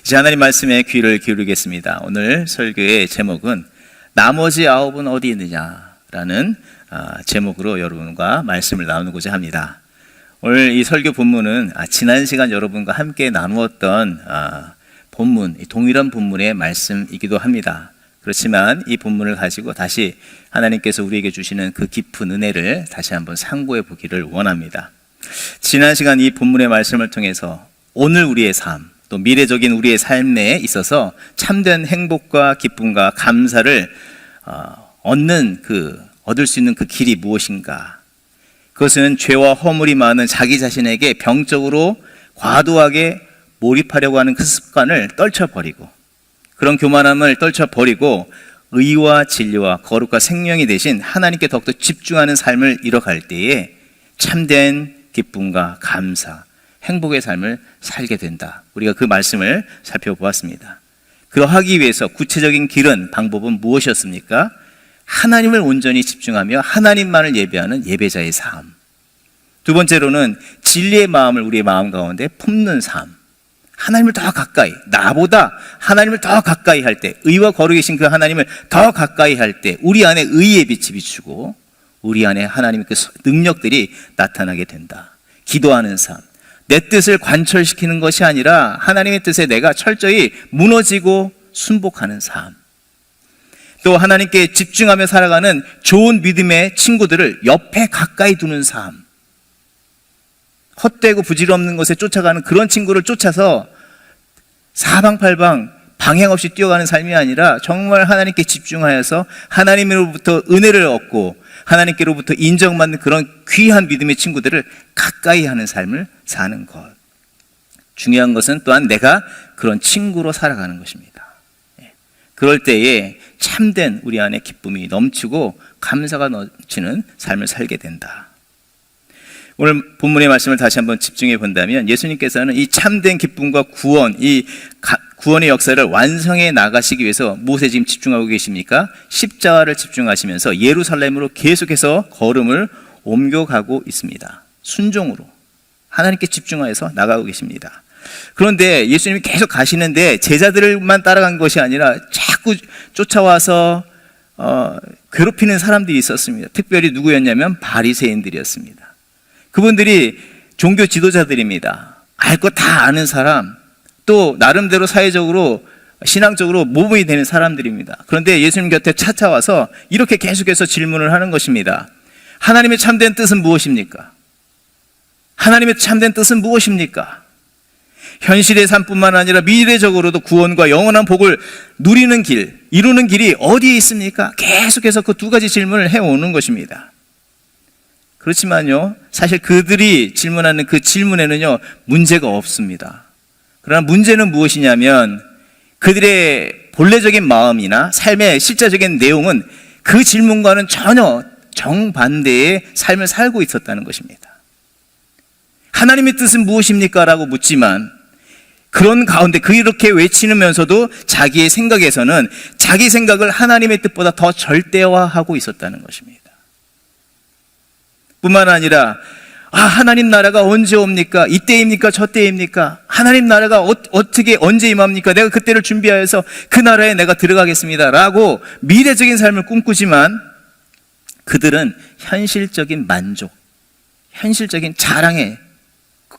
이제 하나님 말씀에 귀를 기울이겠습니다. 오늘 설교의 제목은 나머지 9은 어디 있느냐라는 제목으로 여러분과 말씀을 나누고자 합니다. 오늘 이 설교 본문은 지난 시간 여러분과 함께 나누었던 본문, 동일한 본문의 말씀이기도 합니다. 그렇지만 이 본문을 가지고 다시 하나님께서 우리에게 주시는 그 깊은 은혜를 다시 한번 상고해 보기를 원합니다. 지난 시간 이 본문의 말씀을 통해서 오늘 우리의 삶, 또 미래적인 우리의 삶에 있어서 참된 행복과 기쁨과 감사를 얻을 수 있는 그 길이 무엇인가? 그것은 죄와 허물이 많은 자기 자신에게 병적으로 과도하게 몰입하려고 하는 그 습관을 떨쳐버리고, 그런 교만함을 떨쳐버리고 의와 진리와 거룩과 생명이 되신 하나님께 더욱더 집중하는 삶을 이뤄갈 때에 참된 기쁨과 감사, 행복의 삶을 살게 된다. 우리가 그 말씀을 살펴보았습니다. 그러하기 위해서 구체적인 길은, 방법은 무엇이었습니까? 하나님을 온전히 집중하며 하나님만을 예배하는 예배자의 삶. 두 번째로는 진리의 마음을 우리의 마음 가운데 품는 삶. 하나님을 더 가까이, 나보다 하나님을 더 가까이 할 때, 의와 거룩이신 그 하나님을 더 가까이 할 때 우리 안에 의의 빛이 비추고 우리 안에 하나님의 그 능력들이 나타나게 된다. 기도하는 삶, 내 뜻을 관철시키는 것이 아니라 하나님의 뜻에 내가 철저히 무너지고 순복하는 삶. 또 하나님께 집중하며 살아가는 좋은 믿음의 친구들을 옆에 가까이 두는 삶. 헛되고 부질없는 것에 쫓아가는 그런 친구를 쫓아서 사방팔방 방향 없이 뛰어가는 삶이 아니라 정말 하나님께 집중하여서 하나님으로부터 은혜를 얻고 하나님께로부터 인정받는 그런 귀한 믿음의 친구들을 가까이 하는 삶을 사는 것. 중요한 것은 또한 내가 그런 친구로 살아가는 것입니다. 그럴 때에 참된 우리 안에 기쁨이 넘치고 감사가 넘치는 삶을 살게 된다. 오늘 본문의 말씀을 다시 한번 집중해 본다면 예수님께서는 이 참된 기쁨과 구원, 이 구원의 역사를 완성해 나가시기 위해서 무엇에 지금 집중하고 계십니까? 십자가를 집중하시면서 예루살렘으로 계속해서 걸음을 옮겨가고 있습니다. 순종으로 하나님께 집중하여서 나가고 계십니다. 그런데 예수님이 계속 가시는데 제자들만 따라간 것이 아니라 자꾸 쫓아와서 괴롭히는 사람들이 있었습니다. 특별히 누구였냐면 바리새인들이었습니다. 그분들이 종교 지도자들입니다. 알 것 다 아는 사람, 또 나름대로 사회적으로 신앙적으로 모범이 되는 사람들입니다. 그런데 예수님 곁에 찾아와서 이렇게 계속해서 질문을 하는 것입니다. 하나님의 참된 뜻은 무엇입니까? 하나님의 참된 뜻은 무엇입니까? 현실의 삶뿐만 아니라 미래적으로도 구원과 영원한 복을 누리는 길, 이루는 길이 어디에 있습니까? 계속해서 그 두 가지 질문을 해오는 것입니다. 그렇지만요, 사실 그들이 질문하는 그 질문에는요, 문제가 없습니다. 그러나 문제는 무엇이냐면 그들의 본래적인 마음이나 삶의 실제적인 내용은 그 질문과는 전혀 정반대의 삶을 살고 있었다는 것입니다. 하나님의 뜻은 무엇입니까? 라고 묻지만 그런 가운데 그렇게 외치면서도 자기의 생각에서는 자기 생각을 하나님의 뜻보다 더 절대화하고 있었다는 것입니다. 뿐만 아니라 하나님 나라가 언제 옵니까? 이때입니까? 저때입니까? 하나님 나라가 어떻게 언제 임합니까? 내가 그때를 준비하여서 그 나라에 내가 들어가겠습니다 라고 미래적인 삶을 꿈꾸지만 그들은 현실적인 만족, 현실적인 자랑에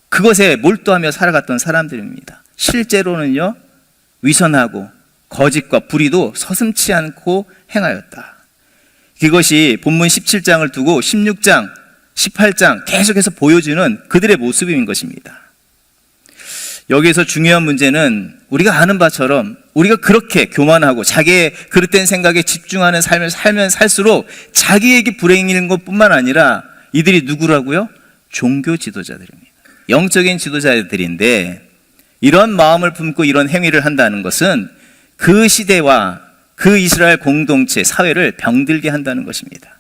그것에 몰두하며 살아갔던 사람들입니다. 실제로는요, 위선하고 거짓과 불의도 서슴지 않고 행하였다. 그것이 본문 17장을 두고 16장, 18장 계속해서 보여주는 그들의 모습인 것입니다. 여기에서 중요한 문제는 우리가 아는 바처럼 우리가 그렇게 교만하고 자기의 그릇된 생각에 집중하는 삶을 살면 살수록 자기에게 불행인 것뿐만 아니라 이들이 누구라고요? 종교 지도자들입니다. 영적인 지도자들인데 이런 마음을 품고 이런 행위를 한다는 것은 그 시대와 그 이스라엘 공동체, 사회를 병들게 한다는 것입니다.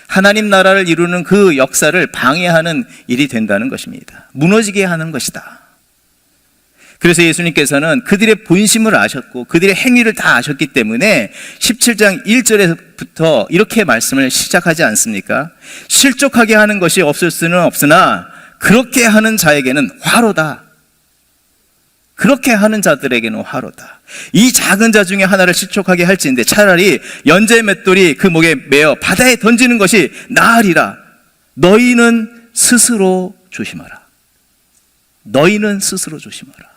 하나님 나라를 이루는 그 역사를 방해하는 일이 된다는 것입니다. 무너지게 하는 것이다. 그래서 예수님께서는 그들의 본심을 아셨고 그들의 행위를 다 아셨기 때문에 17장 1절에부터 이렇게 말씀을 시작하지 않습니까? 실족하게 하는 것이 없을 수는 없으나 그렇게 하는 자에게는 화로다. 그렇게 하는 자들에게는 화로다. 이 작은 자 중에 하나를 실족하게 할지인데 차라리 연재 맷돌이 그 목에 매어 바다에 던지는 것이 나으리라. 너희는 스스로 조심하라. 너희는 스스로 조심하라.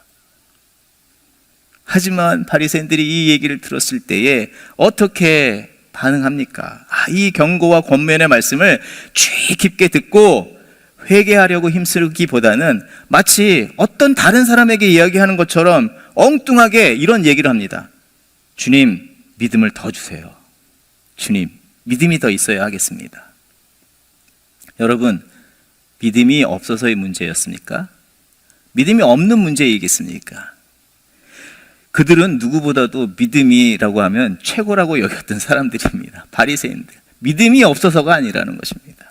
하지만 바리새인들이 이 얘기를 들었을 때에 어떻게 반응합니까? 이 경고와 권면의 말씀을 귀 깊게 듣고 회개하려고 힘쓰기보다는 마치 어떤 다른 사람에게 이야기하는 것처럼 엉뚱하게 이런 얘기를 합니다. 주님, 믿음을 더 주세요. 주님, 믿음이 더 있어야 하겠습니다. 여러분, 믿음이 없어서의 문제였습니까? 믿음이 없는 문제이겠습니까? 그들은 누구보다도 믿음이라고 하면 최고라고 여겼던 사람들입니다. 바리새인들. 믿음이 없어서가 아니라는 것입니다.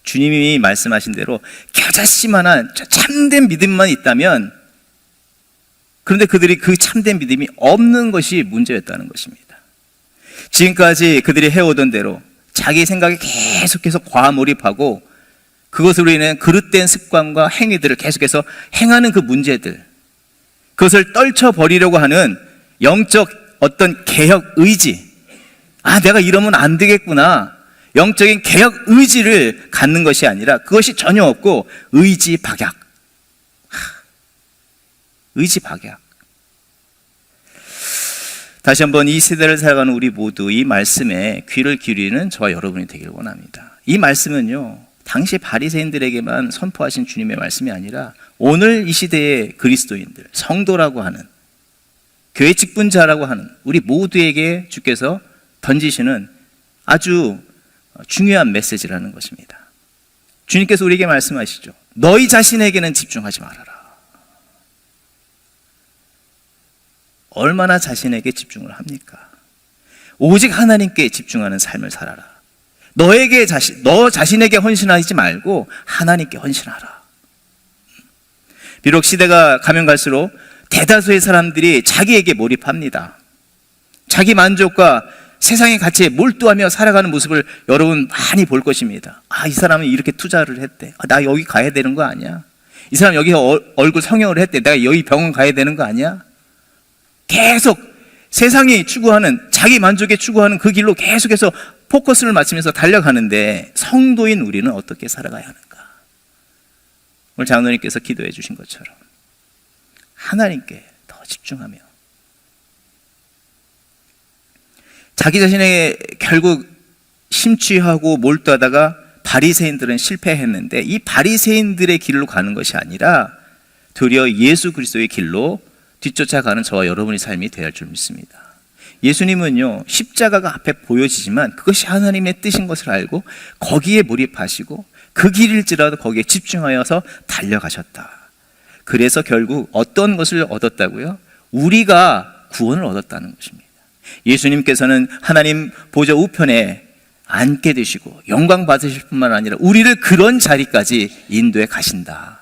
주님이 말씀하신 대로 겨자씨만한 참된 믿음만 있다면, 그런데 그들이 그 참된 믿음이 없는 것이 문제였다는 것입니다. 지금까지 그들이 해오던 대로 자기 생각에 계속해서 과몰입하고 그것으로 인해 그릇된 습관과 행위들을 계속해서 행하는 그 문제들, 그것을 떨쳐버리려고 하는 영적 어떤 개혁 의지, 내가 이러면 안 되겠구나, 영적인 개혁 의지를 갖는 것이 아니라 그것이 전혀 없고 의지 박약. 의지 박약. 다시 한번 이 세대를 살아가는 우리 모두 이 말씀에 귀를 기울이는 저와 여러분이 되길 원합니다. 이 말씀은요, 당시 바리새인들에게만 선포하신 주님의 말씀이 아니라 오늘 이 시대의 그리스도인들, 성도라고 하는, 교회 직분자라고 하는 우리 모두에게 주께서 던지시는 아주 중요한 메시지라는 것입니다. 주님께서 우리에게 말씀하시죠. 너희 자신에게는 집중하지 말아라. 얼마나 자신에게 집중을 합니까? 오직 하나님께 집중하는 삶을 살아라. 너 자신에게 헌신하지 말고 하나님께 헌신하라. 비록 시대가 가면 갈수록 대다수의 사람들이 자기에게 몰입합니다. 자기 만족과 세상의 가치에 몰두하며 살아가는 모습을 여러분 많이 볼 것입니다. 이 사람은 이렇게 투자를 했대. 나 여기 가야 되는 거 아니야? 이 사람 여기 얼굴 성형을 했대. 내가 여기 병원 가야 되는 거 아니야? 계속 세상이 추구하는, 자기 만족에 추구하는 그 길로 계속해서 포커스를 맞추면서 달려가는데, 성도인 우리는 어떻게 살아가야 하는가? 오늘 장로님께서 기도해 주신 것처럼 하나님께 더 집중하며, 자기 자신에 결국 심취하고 몰두하다가 바리새인들은 실패했는데, 이 바리새인들의 길로 가는 것이 아니라 도리어 예수 그리스도의 길로 뒤쫓아가는 저와 여러분의 삶이 되어야 할 줄 믿습니다. 예수님은요, 십자가가 앞에 보여지지만 그것이 하나님의 뜻인 것을 알고 거기에 몰입하시고 그 길일지라도 거기에 집중하여서 달려가셨다. 그래서 결국 어떤 것을 얻었다고요? 우리가 구원을 얻었다는 것입니다. 예수님께서는 하나님 보좌 우편에 앉게 되시고 영광 받으실 뿐만 아니라 우리를 그런 자리까지 인도해 가신다.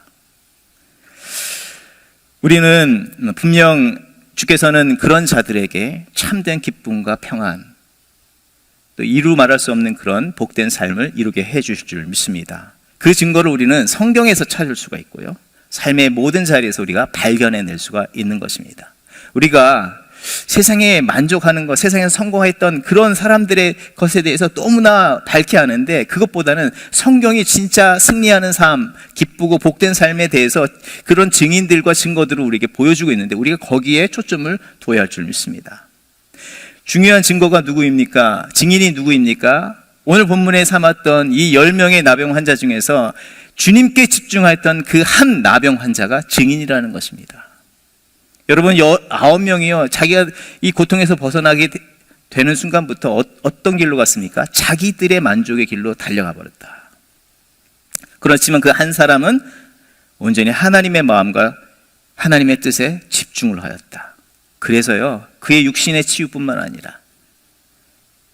우리는 분명 주께서는 그런 자들에게 참된 기쁨과 평안, 또 이루 말할 수 없는 그런 복된 삶을 이루게 해 주실 줄 믿습니다. 그 증거를 우리는 성경에서 찾을 수가 있고요, 삶의 모든 자리에서 우리가 발견해낼 수가 있는 것입니다. 우리가 세상에 만족하는 것, 세상에서 성공했던 그런 사람들의 것에 대해서 너무나 밝게 아는데, 그것보다는 성경이 진짜 승리하는 삶, 기쁘고 복된 삶에 대해서 그런 증인들과 증거들을 우리에게 보여주고 있는데, 우리가 거기에 초점을 둬야 할 줄 믿습니다. 중요한 증거가 누구입니까? 증인이 누구입니까? 오늘 본문에 삼았던 이 10명의 나병 환자 중에서 주님께 집중했던 그 한 나병 환자가 증인이라는 것입니다. 여러분, 9명이요, 자기가 이 고통에서 벗어나게 되는 순간부터 어떤 길로 갔습니까? 자기들의 만족의 길로 달려가 버렸다. 그렇지만 그 한 사람은 온전히 하나님의 마음과 하나님의 뜻에 집중을 하였다. 그래서요, 그의 육신의 치유뿐만 아니라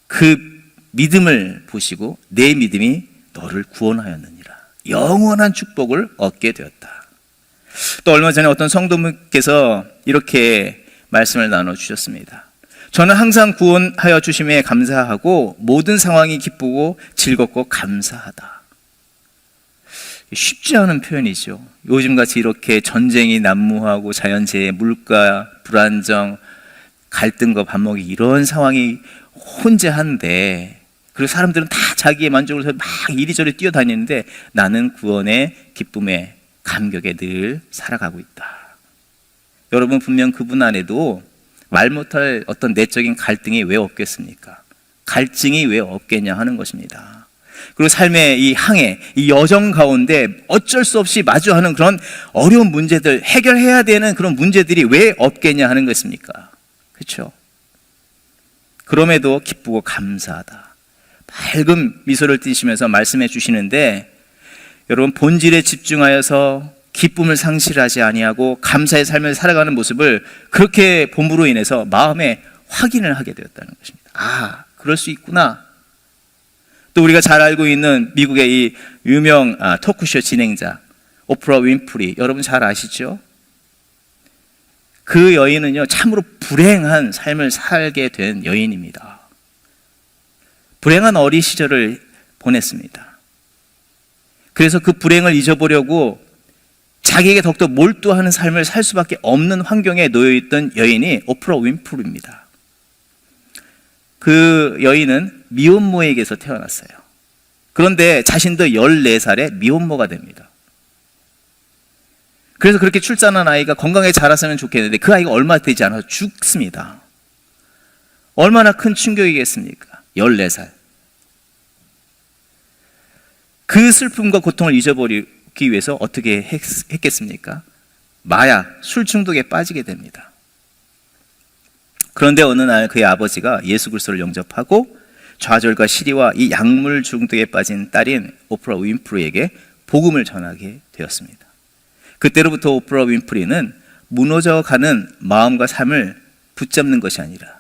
그 믿음을 보시고 내 믿음이 너를 구원하였느니라, 영원한 축복을 얻게 되었다. 또 얼마 전에 어떤 성도분께서 이렇게 말씀을 나눠주셨습니다. 저는 항상 구원하여 주심에 감사하고 모든 상황이 기쁘고 즐겁고 감사하다. 쉽지 않은 표현이죠. 요즘같이 이렇게 전쟁이 난무하고 자연재해, 물가, 불안정, 갈등과 밥먹기 이런 상황이 혼재한데, 그리고 사람들은 다 자기의 만족을 위해서 막 이리저리 뛰어다니는데 나는 구원의 기쁨에 감격에 늘 살아가고 있다. 여러분, 분명 그분 안에도 말 못할 어떤 내적인 갈등이 왜 없겠습니까? 갈증이 왜 없겠냐 하는 것입니다. 그리고 삶의 이 항해, 이 여정 가운데 어쩔 수 없이 마주하는 그런 어려운 문제들, 해결해야 되는 그런 문제들이 왜 없겠냐 하는 것입니까? 그렇죠? 그럼에도 기쁘고 감사하다. 밝은 미소를 띠시면서 말씀해 주시는데, 여러분, 본질에 집중하여서 기쁨을 상실하지 아니하고 감사의 삶을 살아가는 모습을 그렇게 본부로 인해서 마음에 확인을 하게 되었다는 것입니다. 아, 그럴 수 있구나. 또 우리가 잘 알고 있는 미국의 이 유명 토크쇼 진행자 오프라 윈프리, 여러분 잘 아시죠? 그 여인은요, 참으로 불행한 삶을 살게 된 여인입니다. 불행한 어린 시절을 보냈습니다. 그래서 그 불행을 잊어보려고 자기에게 더욱더 몰두하는 삶을 살 수밖에 없는 환경에 놓여있던 여인이 오프라 윈프리입니다. 그 여인은 미혼모에게서 태어났어요. 그런데 자신도 14살에 미혼모가 됩니다. 그래서 그렇게 출산한 아이가 건강하게 자랐으면 좋겠는데 그 아이가 얼마 되지 않아서 죽습니다. 얼마나 큰 충격이겠습니까? 14살. 그 슬픔과 고통을 잊어버리기 위해서 어떻게 했겠습니까? 마약, 술 중독에 빠지게 됩니다. 그런데 어느 날 그의 아버지가 예수 그리스도를 영접하고 좌절과 시리와 이 약물 중독에 빠진 딸인 오프라 윈프리에게 복음을 전하게 되었습니다. 그때로부터 오프라 윈프리는 무너져가는 마음과 삶을 붙잡는 것이 아니라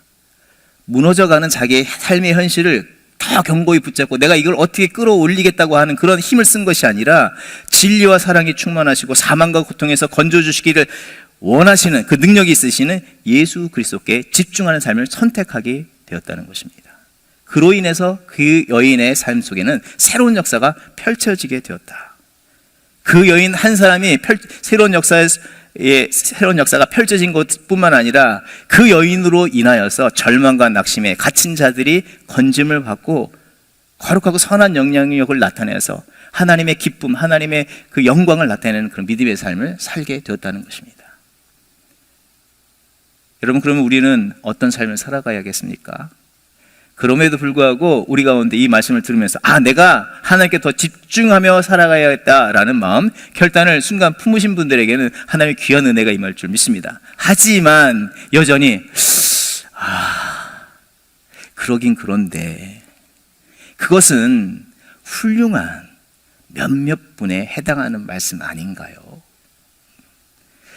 무너져가는 자기의 삶의 현실을 더 견고히 붙잡고 내가 이걸 어떻게 끌어올리겠다고 하는 그런 힘을 쓴 것이 아니라 진리와 사랑이 충만하시고 사망과 고통에서 건져주시기를 원하시는 그 능력이 있으시는 예수 그리스도께 집중하는 삶을 선택하게 되었다는 것입니다. 그로 인해서 그 여인의 삶 속에는 새로운 역사가 펼쳐지게 되었다. 그 여인 한 사람이 새로운 역사가 펼쳐진 것뿐만 아니라 그 여인으로 인하여서 절망과 낙심에 갇힌 자들이 건짐을 받고 거룩하고 선한 영향력을 나타내서 하나님의 기쁨, 하나님의 그 영광을 나타내는 그런 믿음의 삶을 살게 되었다는 것입니다. 여러분, 그러면 우리는 어떤 삶을 살아가야겠습니까? 그럼에도 불구하고 우리 가운데 이 말씀을 들으면서 내가 하나님께 더 집중하며 살아가야겠다라는 마음, 결단을 순간 품으신 분들에게는 하나님의 귀한 은혜가 임할 줄 믿습니다. 하지만 여전히 그러긴 그런데 그것은 훌륭한 몇몇 분에 해당하는 말씀 아닌가요?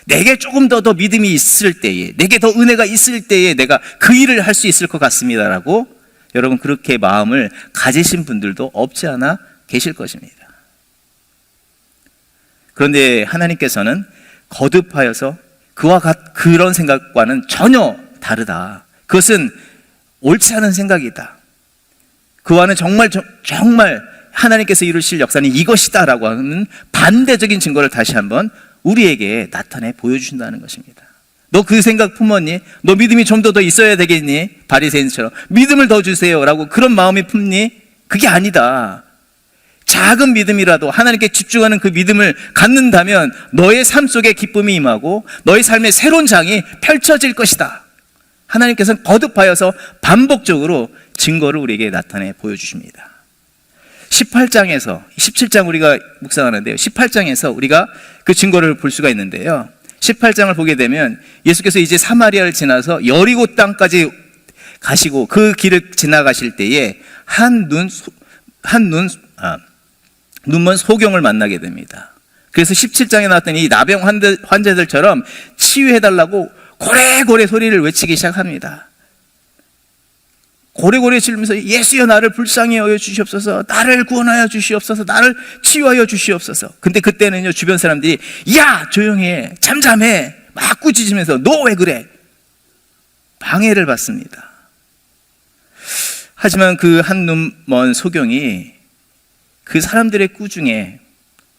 내게 조금 더 믿음이 있을 때에, 내게 더 은혜가 있을 때에 내가 그 일을 할 수 있을 것 같습니다라고 여러분, 그렇게 마음을 가지신 분들도 없지 않아 계실 것입니다. 그런데 하나님께서는 거듭하여서 그런 생각과는 전혀 다르다. 그것은 옳지 않은 생각이다. 그와는 정말 하나님께서 이루실 역사는 이것이다라고 하는 반대적인 증거를 다시 한번 우리에게 나타내 보여주신다는 것입니다. 너 그 생각 품었니? 너 믿음이 좀 더 있어야 되겠니? 바리새인처럼 믿음을 더 주세요라고 그런 마음이 품니? 그게 아니다. 작은 믿음이라도 하나님께 집중하는 그 믿음을 갖는다면 너의 삶 속에 기쁨이 임하고 너의 삶의 새로운 장이 펼쳐질 것이다. 하나님께서는 거듭하여서 반복적으로 증거를 우리에게 나타내 보여주십니다. 18장에서 17장 우리가 묵상하는데요, 18장에서 우리가 그 증거를 볼 수가 있는데요, 18장을 보게 되면 예수께서 이제 사마리아를 지나서 여리고 땅까지 가시고 그 길을 지나가실 때에 눈먼 소경을 만나게 됩니다. 그래서 17장에 나왔던 이 나병 환자들처럼 치유해달라고 고래고래 소리를 외치기 시작합니다. 고래고래 지르면서 예수여 나를 불쌍히 여겨 주시옵소서, 나를 구원하여 주시옵소서, 나를 치유하여 주시옵소서. 근데 그때는요, 주변 사람들이 야 조용해, 잠잠해 막 꾸짖으면서 너 왜 그래, 방해를 받습니다. 하지만 그 한 눈먼 소경이 그 사람들의 꾸중에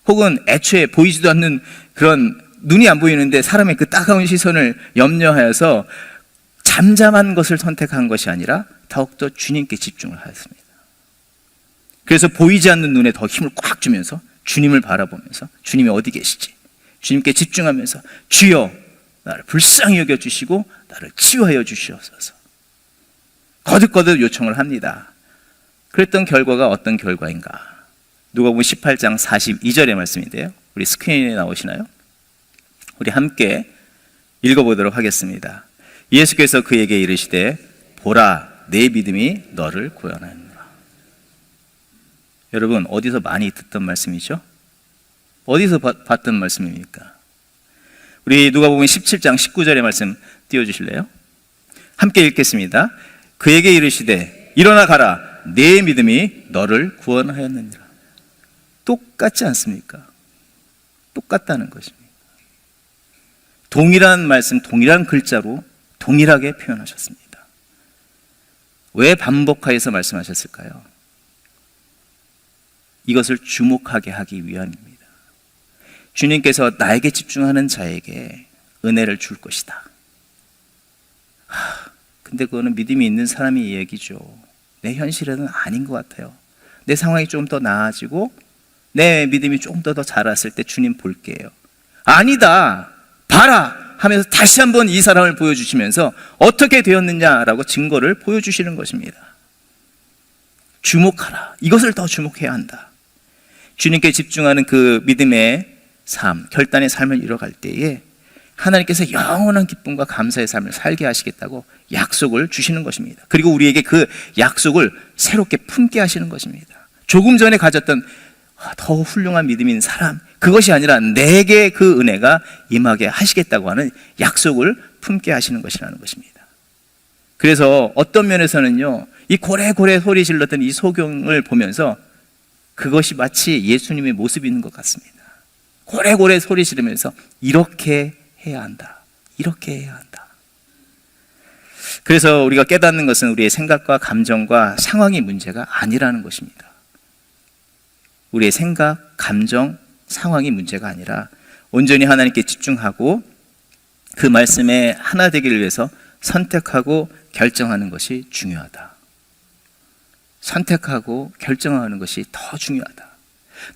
혹은 애초에 보이지도 않는 그런 눈이 안 보이는데 사람의 그 따가운 시선을 염려하여서 잠잠한 것을 선택한 것이 아니라 더욱더 주님께 집중을 하였습니다. 그래서 보이지 않는 눈에 더 힘을 꽉 주면서 주님을 바라보면서 주님이 어디 계시지? 주님께 집중하면서 주여 나를 불쌍히 여겨주시고 나를 치유하여 주시옵소서. 거듭거듭 요청을 합니다. 그랬던 결과가 어떤 결과인가? 누가복음 18장 42절의 말씀인데요. 우리 스크린에 나오시나요? 우리 함께 읽어보도록 하겠습니다. 예수께서 그에게 이르시되 보라 내 믿음이 너를 구원하느니라. 여러분 어디서 많이 듣던 말씀이죠? 어디서 봤던 말씀입니까? 우리 누가복음 17장 19절의 말씀 띄워주실래요? 함께 읽겠습니다. 그에게 이르시되 일어나 가라 내 믿음이 너를 구원하였느니라. 똑같지 않습니까? 똑같다는 것입니다. 동일한 말씀, 동일한 글자로 동일하게 표현하셨습니다. 왜 반복하여서 말씀하셨을까요? 이것을 주목하게 하기 위함입니다. 주님께서 나에게 집중하는 자에게 은혜를 줄 것이다. 근데 그거는 믿음이 있는 사람의 이야기죠. 내 현실에는 아닌 것 같아요. 내 상황이 좀 더 나아지고 내 믿음이 좀 더 자랐을 때 주님 볼게요. 아니다. 봐라 하면서 다시 한번 이 사람을 보여주시면서 어떻게 되었느냐라고 증거를 보여주시는 것입니다. 주목하라. 이것을 더 주목해야 한다. 주님께 집중하는 그 믿음의 삶, 결단의 삶을 이뤄갈 때에 하나님께서 영원한 기쁨과 감사의 삶을 살게 하시겠다고 약속을 주시는 것입니다. 그리고 우리에게 그 약속을 새롭게 품게 하시는 것입니다. 조금 전에 가졌던 더 훌륭한 믿음인 사람, 그것이 아니라 내게 그 은혜가 임하게 하시겠다고 하는 약속을 품게 하시는 것이라는 것입니다. 그래서 어떤 면에서는요, 이 고래고래 소리 질렀던 이 소경을 보면서 그것이 마치 예수님의 모습인 것 같습니다. 고래고래 소리 지르면서 이렇게 해야 한다. 이렇게 해야 한다. 그래서 우리가 깨닫는 것은 우리의 생각과 감정과 상황이 문제가 아니라는 것입니다. 우리의 생각, 감정, 상황이 문제가 아니라 온전히 하나님께 집중하고 그 말씀에 하나 되기를 위해서 선택하고 결정하는 것이 중요하다. 선택하고 결정하는 것이 더 중요하다.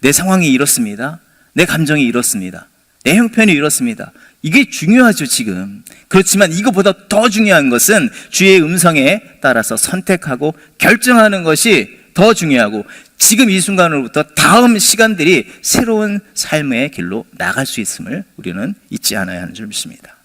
내 상황이 이렇습니다. 내 감정이 이렇습니다. 내 형편이 이렇습니다. 이게 중요하죠, 지금. 그렇지만 이것보다 더 중요한 것은 주의 음성에 따라서 선택하고 결정하는 것이 더 중요하고 지금 이 순간으로부터 다음 시간들이 새로운 삶의 길로 나갈 수 있음을 우리는 잊지 않아야 하는 줄 믿습니다.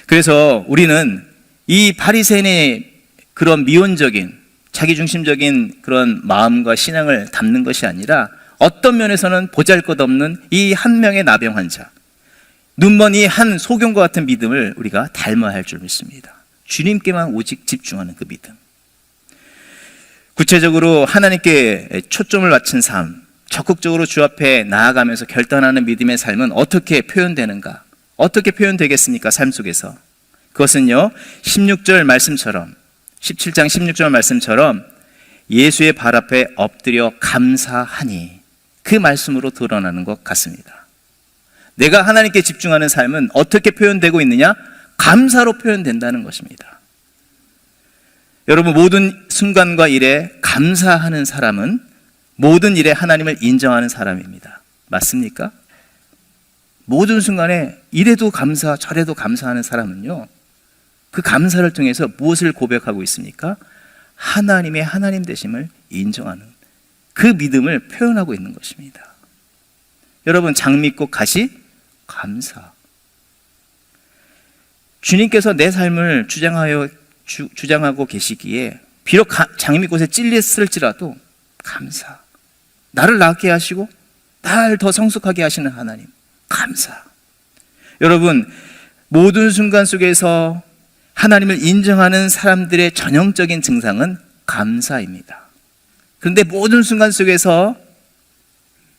그래서 우리는 이 바리새인의 그런 미온적인 자기중심적인 그런 마음과 신앙을 담는 것이 아니라 어떤 면에서는 보잘것없는 이 한 명의 나병 환자, 눈먼 이 한 소경과 같은 믿음을 우리가 닮아야 할 줄 믿습니다. 주님께만 오직 집중하는 그 믿음. 구체적으로 하나님께 초점을 맞춘 삶, 적극적으로 주 앞에 나아가면서 결단하는 믿음의 삶은 어떻게 표현되는가? 어떻게 표현되겠습니까? 삶 속에서. 그것은요, 16절 말씀처럼, 17장 16절 말씀처럼 예수의 발 앞에 엎드려 감사하니 그 말씀으로 드러나는 것 같습니다. 내가 하나님께 집중하는 삶은 어떻게 표현되고 있느냐? 감사로 표현된다는 것입니다. 여러분, 모든 순간과 일에 감사하는 사람은 모든 일에 하나님을 인정하는 사람입니다. 맞습니까? 모든 순간에 이래도 감사, 저래도 감사하는 사람은요, 그 감사를 통해서 무엇을 고백하고 있습니까? 하나님의 하나님 되심을 인정하는 그 믿음을 표현하고 있는 것입니다. 여러분, 장미꽃 가시 감사. 주님께서 내 삶을 주장하고 계시기에 비록 장미꽃에 찔렸을지라도 감사. 나를 낫게 하시고 날 더 성숙하게 하시는 하나님 감사. 여러분, 모든 순간 속에서 하나님을 인정하는 사람들의 전형적인 증상은 감사입니다. 그런데 모든 순간 속에서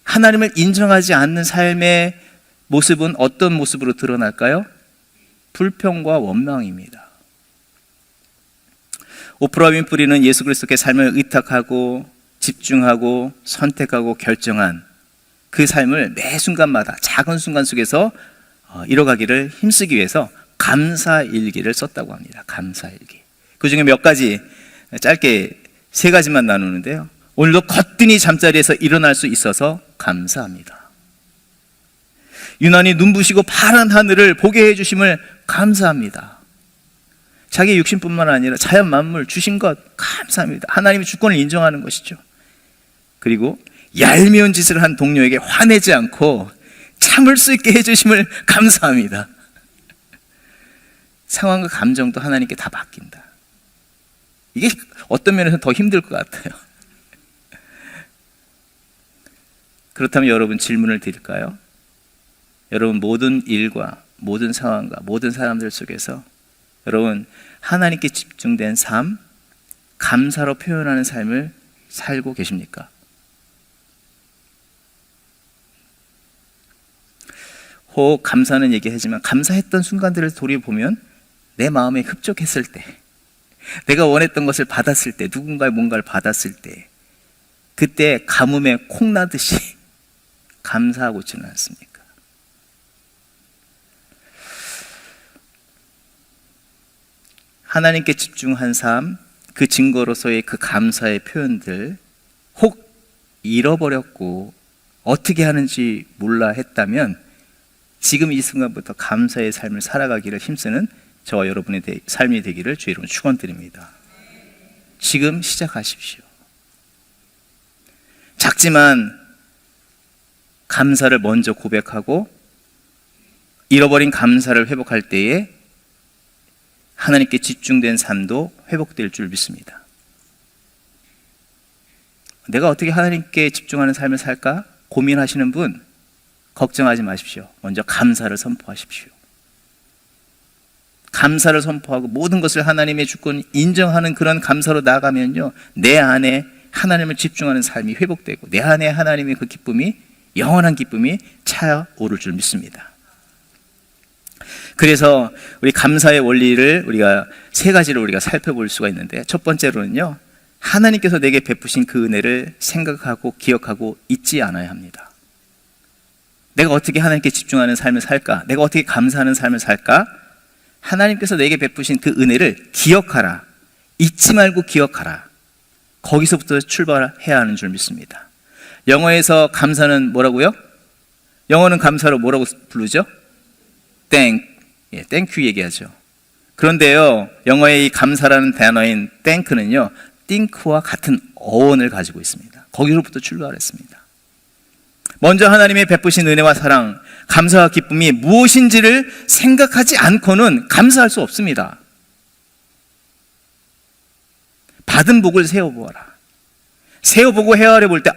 하나님을 인정하지 않는 삶의 모습은 어떤 모습으로 드러날까요? 불평과 원망입니다. 오프라 윈프리는 예수 그리스도께 삶을 의탁하고 집중하고 선택하고 결정한 그 삶을 매 순간마다 작은 순간 속에서 이뤄가기를 힘쓰기 위해서 감사일기를 썼다고 합니다. 감사일기. 그 중에 몇 가지, 짧게 3가지만 나누는데요. 오늘도 거뜬히 잠자리에서 일어날 수 있어서 감사합니다. 유난히 눈부시고 파란 하늘을 보게 해주심을 감사합니다. 자기 육신뿐만 아니라 자연 만물 주신 것 감사합니다. 하나님의 주권을 인정하는 것이죠. 그리고 얄미운 짓을 한 동료에게 화내지 않고 참을 수 있게 해주심을 감사합니다. 상황과 감정도 하나님께 다 맡긴다. 이게 어떤 면에서 더 힘들 것 같아요. 그렇다면 여러분, 질문을 드릴까요? 여러분, 모든 일과 모든 상황과 모든 사람들 속에서 여러분, 하나님께 집중된 삶, 감사로 표현하는 삶을 살고 계십니까? 혹 감사는 얘기하지만 감사했던 순간들을 돌이보면 내 마음에 흡족했을 때, 내가 원했던 것을 받았을 때, 누군가의 뭔가를 받았을 때, 그때 가뭄에 콩나듯이 감사하고 있지는 않습니까? 하나님께 집중한 삶, 그 증거로서의 그 감사의 표현들, 혹 잃어버렸고 어떻게 하는지 몰라 했다면 지금 이 순간부터 감사의 삶을 살아가기를 힘쓰는 저와 여러분의 삶이 되기를 주의 이름으로 축원드립니다. 지금 시작하십시오. 작지만 감사를 먼저 고백하고 잃어버린 감사를 회복할 때에 하나님께 집중된 삶도 회복될 줄 믿습니다. 내가 어떻게 하나님께 집중하는 삶을 살까 고민하시는 분, 걱정하지 마십시오. 먼저 감사를 선포하십시오. 감사를 선포하고 모든 것을 하나님의 주권 인정하는 그런 감사로 나아가면요, 내 안에 하나님을 집중하는 삶이 회복되고 내 안에 하나님의 그 기쁨이, 영원한 기쁨이 차오를 줄 믿습니다. 그래서 우리 감사의 원리를 우리가 3가지로 우리가 살펴볼 수가 있는데, 첫 번째로는요, 하나님께서 내게 베푸신 그 은혜를 생각하고 기억하고 잊지 않아야 합니다. 내가 어떻게 하나님께 집중하는 삶을 살까? 내가 어떻게 감사하는 삶을 살까? 하나님께서 내게 베푸신 그 은혜를 기억하라. 잊지 말고 기억하라. 거기서부터 출발해야 하는 줄 믿습니다. 영어에서 감사는 뭐라고요? 영어는 감사로 뭐라고 부르죠? Thank you 얘기하죠. 그런데요, 영어의 이 감사라는 단어인 thank는요, think와 같은 어원을 가지고 있습니다. 거기로부터 출발했습니다. 먼저 하나님의 베푸신 은혜와 사랑, 감사와 기쁨이 무엇인지를 생각하지 않고는 감사할 수 없습니다. 받은 복을 세어보아라. 세어보고 헤아려 볼 때,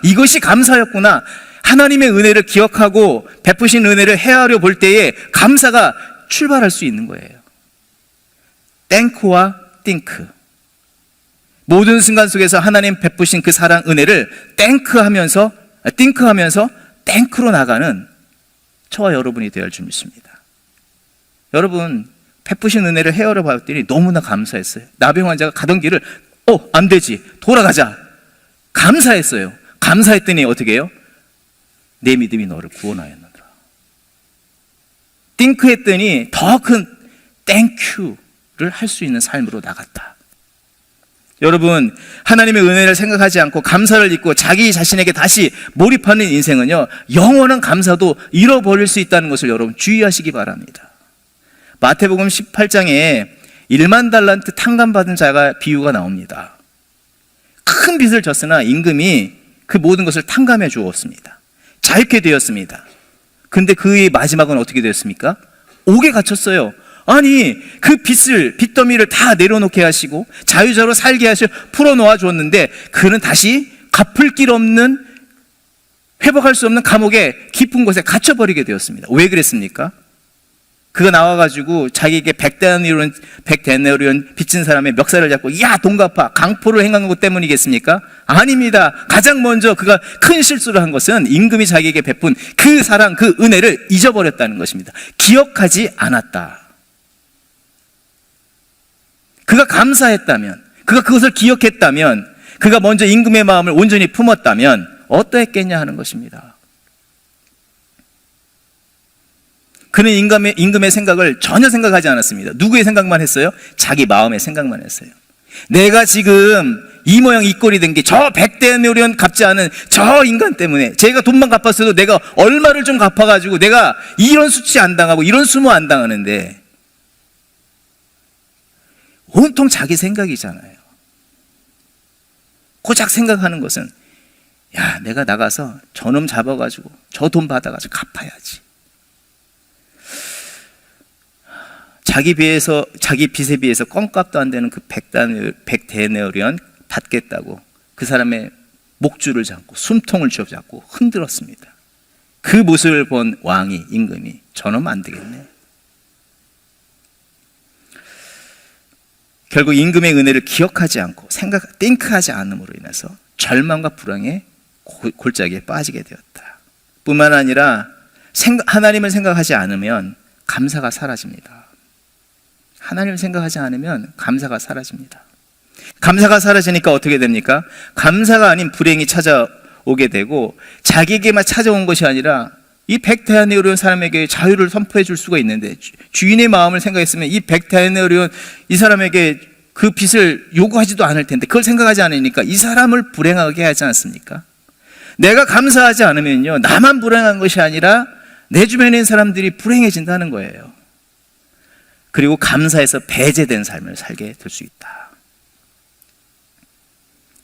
이것이 감사였구나. 하나님의 은혜를 기억하고 베푸신 은혜를 헤아려 볼 때에 감사가 출발할 수 있는 거예요. thank와 think. 모든 순간 속에서 하나님 베푸신 그 사랑 은혜를 think하면서 thank로 나가는 저와 여러분이 되어야 할 줄 믿습니다. 여러분, 베푸신 은혜를 헤아려 봤더니 너무나 감사했어요. 나병 환자가 가던 길을 안 되지, 돌아가자, 감사했어요. 감사했더니 어떻게 해요? 내 믿음이 너를 구원하였느니라. think했더니 더 큰 thank you를 할 수 있는 삶으로 나갔다. 여러분, 하나님의 은혜를 생각하지 않고 감사를 잊고 자기 자신에게 다시 몰입하는 인생은요, 영원한 감사도 잃어버릴 수 있다는 것을 여러분 주의하시기 바랍니다. 마태복음 18장에 1만 달란트 탕감받은 자가 비유가 나옵니다. 큰 빚을 졌으나 임금이 그 모든 것을 탕감해 주었습니다. 자유케 되었습니다. 근데 그의 마지막은 어떻게 되었습니까? 옥에 갇혔어요. 아니, 그 빚더미를 다 내려놓게 하시고 자유자로 살게 하시고 풀어놓아 주었는데 그는 다시 갚을 길 없는, 회복할 수 없는 감옥의 깊은 곳에 갇혀버리게 되었습니다. 왜 그랬습니까? 그가 나와가지고 자기에게 100데나리온 빚진 사람의 멱살을 잡고 야, 돈 갚아, 강포를 행한 것 때문이겠습니까? 아닙니다. 가장 먼저 그가 큰 실수를 한 것은 임금이 자기에게 베푼 그 사랑, 그 은혜를 잊어버렸다는 것입니다. 기억하지 않았다. 그가 감사했다면, 그가 그것을 기억했다면, 그가 먼저 임금의 마음을 온전히 품었다면 어떠했겠냐 하는 것입니다. 그는 임금의 생각을 전혀 생각하지 않았습니다. 누구의 생각만 했어요? 자기 마음의 생각만 했어요. 내가 지금 이 모양 이 꼴이 된 게 저 100데나리온 갚지 않은 저 인간 때문에, 제가 돈만 갚았어도 내가 얼마를 좀 갚아가지고 내가 이런 수치 안 당하고 이런 수모 안 당하는데, 온통 자기 생각이잖아요. 고작 생각하는 것은, 야, 내가 나가서 저놈 잡아가지고 저 돈 받아가지고 갚아야지. 자기 빚에 비해서 껌값도 안 되는 그 100데나리온 받겠다고 그 사람의 목줄을 잡고 숨통을 쥐어잡고 흔들었습니다. 그 모습을 본 왕이, 임금이, 저놈 안 되겠네. 결국 임금의 은혜를 기억하지 않고 띵크하지 않음으로 인해서 절망과 불황의 골짜기에 빠지게 되었다. 뿐만 아니라 하나님을 생각하지 않으면 감사가 사라집니다. 하나님을 생각하지 않으면 감사가 사라집니다. 감사가 사라지니까 어떻게 됩니까? 감사가 아닌 불행이 찾아오게 되고, 자기에게만 찾아온 것이 아니라 이 100데나리온 사람에게 자유를 선포해 줄 수가 있는데, 주인의 마음을 생각했으면 이 100데나리온 이 사람에게 그 빚을 요구하지도 않을 텐데, 그걸 생각하지 않으니까 이 사람을 불행하게 하지 않습니까? 내가 감사하지 않으면요, 나만 불행한 것이 아니라 내 주변에 있는 사람들이 불행해진다는 거예요. 그리고 감사해서 배제된 삶을 살게 될 수 있다.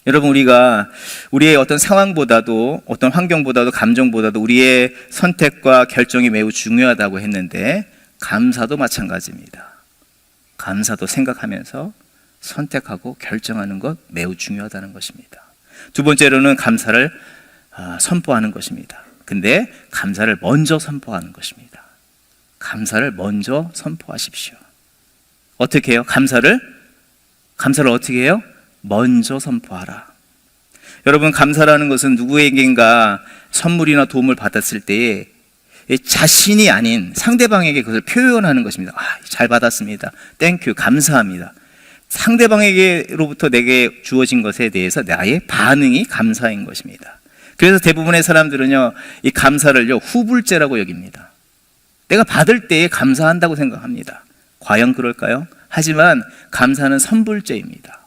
여러분, 우리가 우리의 어떤 상황보다도, 어떤 환경보다도, 감정보다도 우리의 선택과 결정이 매우 중요하다고 했는데, 감사도 마찬가지입니다. 감사도 생각하면서 선택하고 결정하는 것 매우 중요하다는 것입니다. 두 번째로는 감사를 선포하는 것입니다. 근데 감사를 먼저 선포하는 것입니다. 감사를 먼저 선포하십시오. 어떻게 해요? 감사를 어떻게 해요? 먼저 선포하라. 여러분, 감사라는 것은 누구에겐가 선물이나 도움을 받았을 때에 자신이 아닌 상대방에게 그것을 표현하는 것입니다. 잘 받았습니다. 땡큐, 감사합니다. 상대방에게로부터 내게 주어진 것에 대해서 나의 반응이 감사인 것입니다. 그래서 대부분의 사람들은요, 이 감사를요, 후불제라고 여깁니다. 내가 받을 때에 감사한다고 생각합니다. 과연 그럴까요? 하지만 감사는 선불제입니다.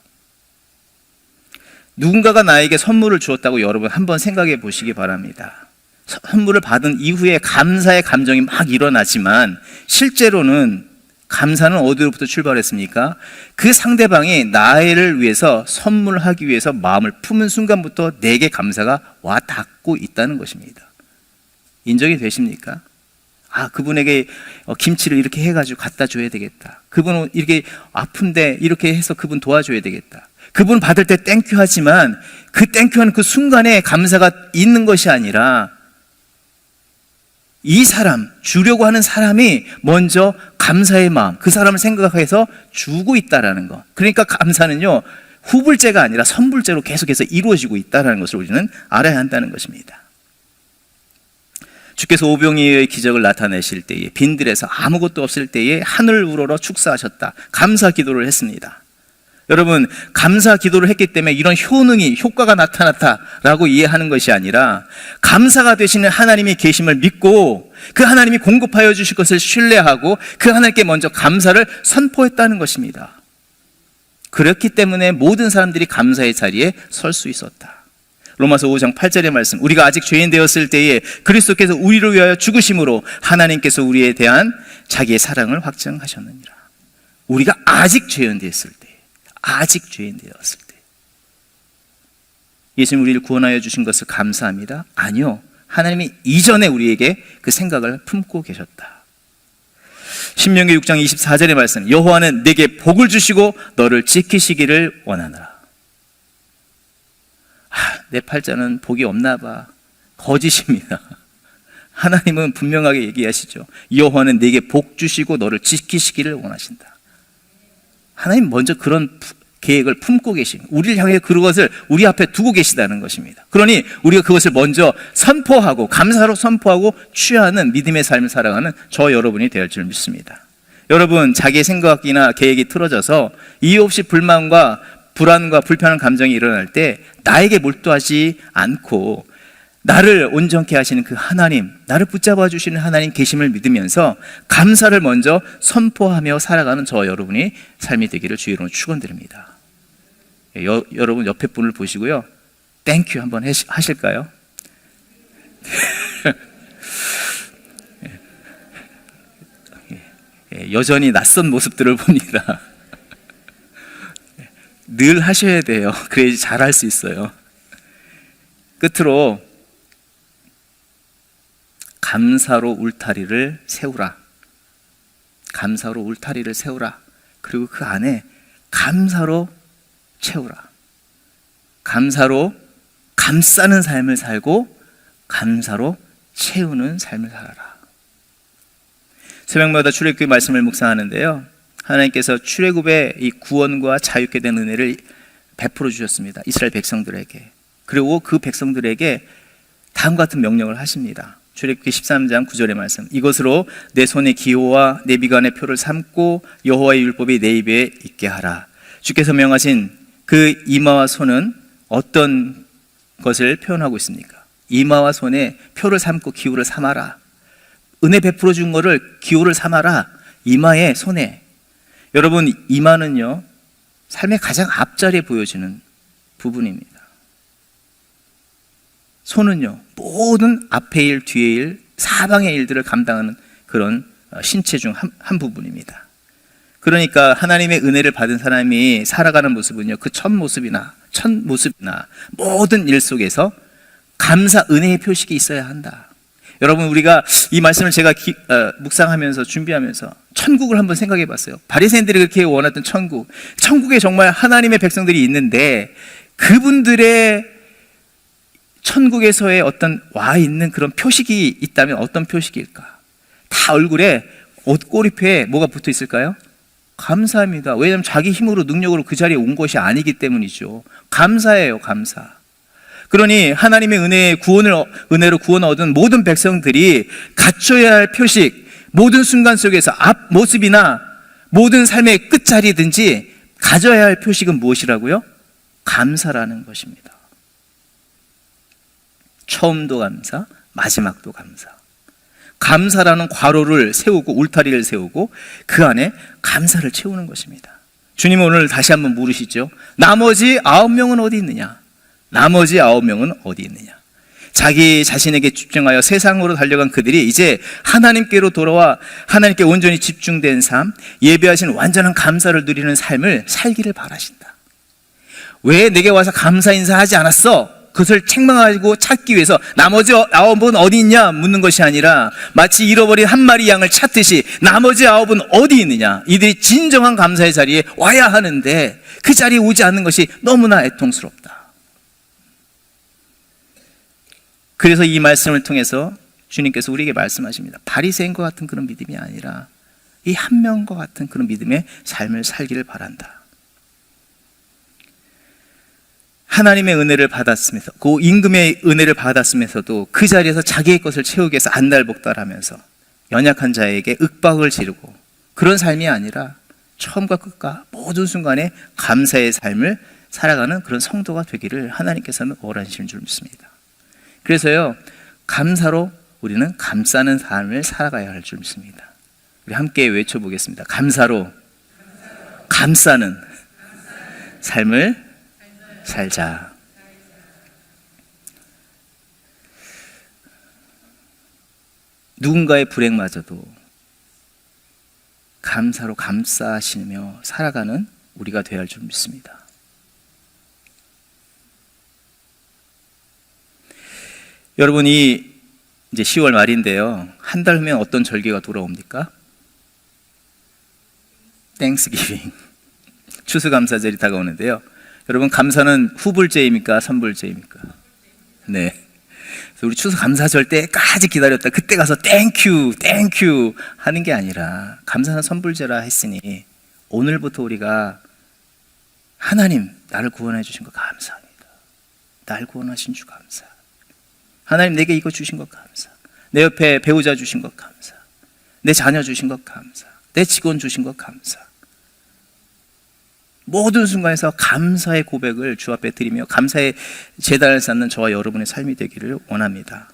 누군가가 나에게 선물을 주었다고 여러분 한번 생각해 보시기 바랍니다. 선물을 받은 이후에 감사의 감정이 막 일어나지만, 실제로는 감사는 어디로부터 출발했습니까? 그 상대방이 나를 위해서 선물하기 위해서 마음을 품은 순간부터 내게 감사가 와 닿고 있다는 것입니다. 인정이 되십니까? 그분에게 김치를 이렇게 해가지고 갖다 줘야 되겠다. 그분은 이렇게 아픈데 이렇게 해서 그분 도와줘야 되겠다. 그분 받을 때 땡큐 하지만, 그 땡큐하는 그 순간에 감사가 있는 것이 아니라, 이 사람, 주려고 하는 사람이 먼저 감사의 마음, 그 사람을 생각해서 주고 있다라는 것. 그러니까 감사는요, 후불제가 아니라 선불제로 계속해서 이루어지고 있다는 것을 우리는 알아야 한다는 것입니다. 주께서 오병이어의 기적을 나타내실 때에, 빈들에서 아무것도 없을 때에 하늘 우러러 축사하셨다. 감사 기도를 했습니다. 여러분, 감사 기도를 했기 때문에 이런 효과가 나타났다라고 이해하는 것이 아니라, 감사가 되시는 하나님이 계심을 믿고 그 하나님이 공급하여 주실 것을 신뢰하고 그 하나님께 먼저 감사를 선포했다는 것입니다. 그렇기 때문에 모든 사람들이 감사의 자리에 설 수 있었다. 로마서 5장 8절의 말씀, 우리가 아직 죄인 되었을 때에 그리스도께서 우리를 위하여 죽으심으로 하나님께서 우리에 대한 자기의 사랑을 확증하셨느니라. 우리가 아직 죄인 되었을 때, 예수님 우리를 구원하여 주신 것을 감사합니다? 아니요, 하나님이 이전에 우리에게 그 생각을 품고 계셨다. 신명기 6장 24절의 말씀, 여호와는 내게 복을 주시고 너를 지키시기를 원하노라. 내 팔자는 복이 없나 봐. 거짓입니다. 하나님은 분명하게 얘기하시죠. 여호와는 내게 복 주시고 너를 지키시기를 원하신다. 하나님 먼저 그런 계획을 품고 계십니다. 우리를 향해 그것을 우리 앞에 두고 계시다는 것입니다. 그러니 우리가 그것을 먼저 선포하고 감사로 선포하고 취하는 믿음의 삶을 살아가는 저 여러분이 되어야 할 줄 믿습니다. 여러분, 자기의 생각이나 계획이 틀어져서 이유 없이 불만과 불안과 불편한 감정이 일어날 때 나에게 몰두하지 않고 나를 온전케 하시는 그 하나님, 나를 붙잡아 주시는 하나님 계심을 믿으면서 감사를 먼저 선포하며 살아가는 저 여러분이 삶이 되기를 주의로 축원드립니다. 여러분 옆에 분을 보시고요, 땡큐 한번 하실까요? 여전히 낯선 모습들을 봅니다. 늘 하셔야 돼요. 그래야지 잘할 수 있어요. 끝으로 감사로 울타리를 세우라. 감사로 울타리를 세우라. 그리고 그 안에 감사로 채우라. 감사로 감싸는 삶을 살고 감사로 채우는 삶을 살아라. 새벽마다 출애굽기 말씀을 묵상하는데요, 하나님께서 출애굽의 이 구원과 자유케 된 은혜를 베풀어 주셨습니다. 이스라엘 백성들에게. 그리고 그 백성들에게 다음과 같은 명령을 하십니다. 출애굽기 13장 9절의 말씀. 이것으로 내 손의 기호와 내 미간의 표를 삼고 여호와의 율법이 내 입에 있게 하라. 주께서 명하신 그 이마와 손은 어떤 것을 표현하고 있습니까? 이마와 손에 표를 삼고 기호를 삼아라. 은혜 베풀어 준 거를 기호를 삼아라. 이마에 손에. 여러분, 이마는요, 삶의 가장 앞자리에 보여지는 부분입니다. 손은요, 모든 앞의 일, 뒤의 일, 사방의 일들을 감당하는 그런 신체 중 한 부분입니다. 그러니까 하나님의 은혜를 받은 사람이 살아가는 모습은요, 그 첫 모습이나 모든 일 속에서 감사, 은혜의 표식이 있어야 한다. 여러분, 우리가 이 말씀을 제가 묵상하면서 준비하면서 천국을 한번 생각해 봤어요. 바리새인들이 그렇게 원했던 천국, 천국에 정말 하나님의 백성들이 있는데 그분들의 천국에서의 어떤 와 있는 그런 표식이 있다면 어떤 표식일까? 다 얼굴에 옷꼬리표에 뭐가 붙어 있을까요? 감사합니다. 왜냐하면 자기 힘으로 능력으로 그 자리에 온 것이 아니기 때문이죠. 감사예요, 감사. 그러니 하나님의 은혜로 구원 얻은 모든 백성들이 갖춰야 할 표식, 모든 순간 속에서 앞 모습이나 모든 삶의 끝자리든지 가져야 할 표식은 무엇이라고요? 감사라는 것입니다. 처음도 감사, 마지막도 감사. 감사라는 괄호를 세우고 울타리를 세우고 그 안에 감사를 채우는 것입니다. 주님은 오늘 다시 한번 물으시죠. 나머지 9명은 어디 있느냐? 나머지 9명은 어디 있느냐? 자기 자신에게 집중하여 세상으로 달려간 그들이 이제 하나님께로 돌아와 하나님께 온전히 집중된 삶, 예배하신 완전한 감사를 누리는 삶을 살기를 바라신다. 왜 내게 와서 감사 인사하지 않았어? 그것을 책망하고 찾기 위해서 나머지 9은 어디 있냐 묻는 것이 아니라 마치 잃어버린 한 마리 양을 찾듯이 나머지 9은 어디 있느냐, 이들이 진정한 감사의 자리에 와야 하는데 그 자리에 오지 않는 것이 너무나 애통스럽다. 그래서 이 말씀을 통해서 주님께서 우리에게 말씀하십니다. 바리새인과 같은 그런 믿음이 아니라 이 한 명과 같은 그런 믿음의 삶을 살기를 바란다. 하나님의 은혜를 받았으면서, 그 임금의 은혜를 받았으면서도 그 자리에서 자기의 것을 채우기 위해서 안달복달하면서 연약한 자에게 윽박을 지르고 그런 삶이 아니라 처음과 끝과 모든 순간에 감사의 삶을 살아가는 그런 성도가 되기를 하나님께서는 원하시는 줄 믿습니다. 그래서요, 감사로 우리는 감싸는 삶을 살아가야 할 줄 믿습니다. 우리 함께 외쳐보겠습니다. 감사로 감싸는 삶을 살자. 누군가의 불행마저도 감사로 감싸시며 살아가는 우리가 되어야 할 줄 믿습니다. 여러분이 이제 10월 말인데요, 한 달 후면 어떤 절기가 돌아옵니까? 땡스기빙, 추수감사절이 다가오는데요. 여러분, 감사는 후불제입니까? 선불제입니까? 네. 그래서 우리 추수감사절 때까지 기다렸다 그때 가서 땡큐 하는 게 아니라 감사는 선불제라 했으니 오늘부터 우리가 하나님, 나를 구원해 주신 것 감사합니다. 날 구원하신 주 감사. 하나님, 내게 이거 주신 것 감사. 내 옆에 배우자 주신 것 감사. 내 자녀 주신 것 감사. 내 직원 주신 것 감사. 모든 순간에서 감사의 고백을 주 앞에 드리며 감사의 제단을 쌓는 저와 여러분의 삶이 되기를 원합니다.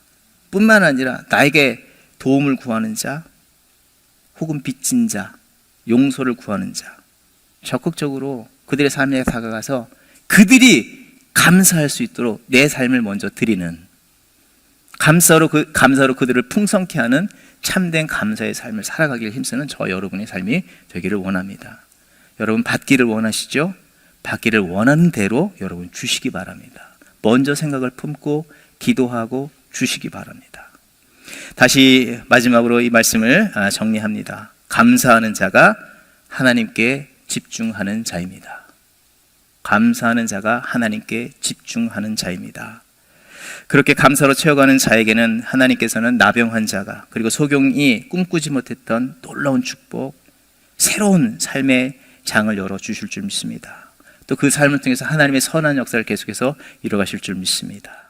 뿐만 아니라 나에게 도움을 구하는 자, 혹은 빚진 자, 용서를 구하는 자, 적극적으로 그들의 삶에 다가가서 그들이 감사할 수 있도록 내 삶을 먼저 드리는, 감사로 그들을 풍성케 하는 참된 감사의 삶을 살아가기를 힘쓰는 저와 여러분의 삶이 되기를 원합니다. 여러분 받기를 원하시죠? 받기를 원하는 대로 여러분 주시기 바랍니다. 먼저 생각을 품고 기도하고 주시기 바랍니다. 다시 마지막으로 이 말씀을 정리합니다. 감사하는 자가 하나님께 집중하는 자입니다. 감사하는 자가 하나님께 집중하는 자입니다. 그렇게 감사로 채워가는 자에게는 하나님께서는 나병 환자가, 그리고 소경이 꿈꾸지 못했던 놀라운 축복, 새로운 삶의 장을 열어주실 줄 믿습니다. 또 그 삶을 통해서 하나님의 선한 역사를 계속해서 이뤄가실 줄 믿습니다.